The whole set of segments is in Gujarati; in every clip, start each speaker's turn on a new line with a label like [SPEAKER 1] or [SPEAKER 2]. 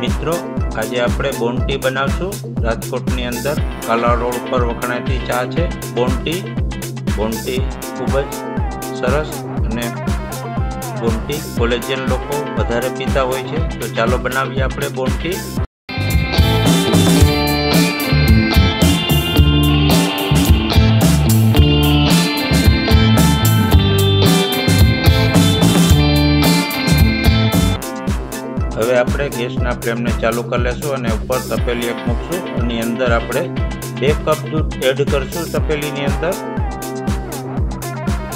[SPEAKER 1] મિત્રો આજે આપણે બોન્ટી બનાવશું। રાજકોटની અંદર કાલા રોડ પર વખણાતી ચા છે બોન્ટી। બોન્ટી ખૂબ જ સરસ અને બોન્ટી કોલેજિયન લોકો વધારે પીતા હોય છે। તો ચાલો બનાવીએ આપણે બોન્ટી। હવે આપણે ગેસના ફ્લેમને ચાલુ કરી લેશું અને ઉપર તપેલી એક મૂકશું। એની અંદર આપણે 2 કપ દૂધ એડ કરશું। તપેલીની અંદર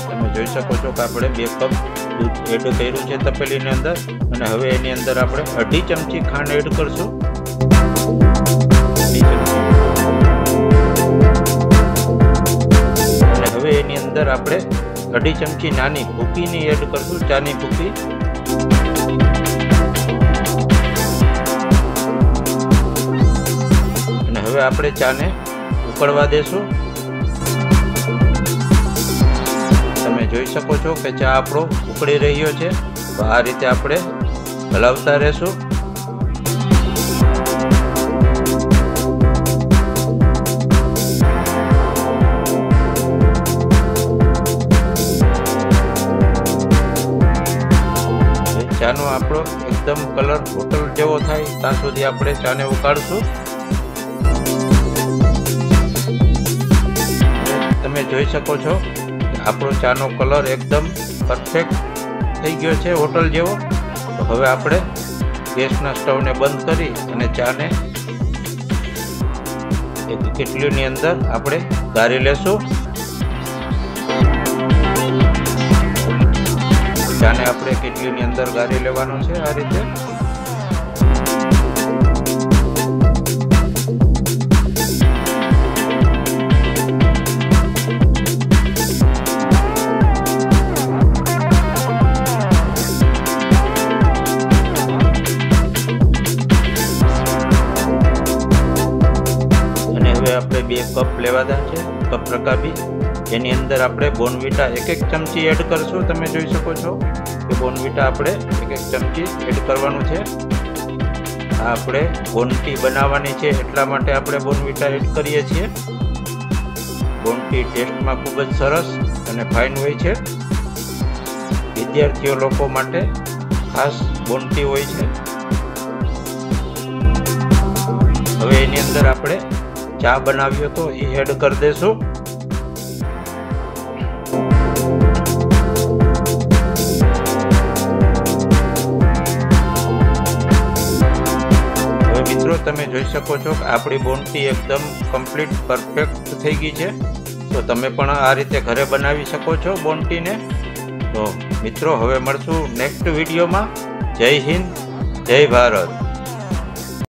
[SPEAKER 1] તમે જોઈ શકો છો કે આપણે 2 કપ દૂધ એડ કર્યું છે તપેલીની અંદર। અને હવે એની અંદર આપણે 2.5 ચમચી ખાંડ એડ કરશું। અને હવે એની અંદર આપણે 2.5 ચમચી નાની ભૂકીની એડ કરશું, ચાની ભૂકી। હવે આપણે ચાને ઉકળવા દેશું। તમે જોઈ શકો છો કે ચા આપણો ઉકળી રહ્યો છે। તો આ રીતે આપણે હલાવતા રહેશું। ચાનો આપણો એકદમ કલર હોટલ જેવો થાય ત્યાં સુધી આપણે ચાને ઉકાળશું। તમે જોઈ શકો છો કે આપણો ચાનો કલર એકદમ પરફેક્ટ થઈ ગયો છે હોટલ જેવો। તો હવે આપણે ગેસના સ્ટવને બંધ કરી અને ચાને એક કેટલીની અંદર આપણે ગાળી લેશું। ચાને આપણે કેટલીની અંદર ગાળી લેવાનો છે આ રીતે। આપણે 2 કપ લેવાના છે કપ રકાબી। એની અંદર આપણે બોર્નવિટા 1 ચમચી એડ કરશું। તમે જોઈ શકો છો કે બોર્નવિટા આપણે 1 ચમચી એડ કરવાનું છે। આ આપણે બોન્ટી બનાવવાની છે એટલા માટે આપણે બોર્નવિટા એડ કરીએ છીએ। બોન્ટી ટેસ્ટમાં ખૂબ જ સરસ અને ફાઇન હોય છે। વિદ્યાર્થીઓ લોકો માટે ખાસ બોન્ટી હોય છે। હવે એની અંદર આપણે ચા બનાવ્યો તો એ એડ કરી દેશું। હવે મિત્રો તમે જોઈ શકો છો કે આપણી બોન્ટી એકદમ કમ્પ્લીટ પરફેક્ટ થઈ ગઈ છે। તો તમે પણ આ રીતે ઘરે બનાવી શકો છો બોન્ટીને। તો મિત્રો હવે મળશું નેક્સ્ટ વિડીયોમાં। જય હિન્દ, જય ભારત।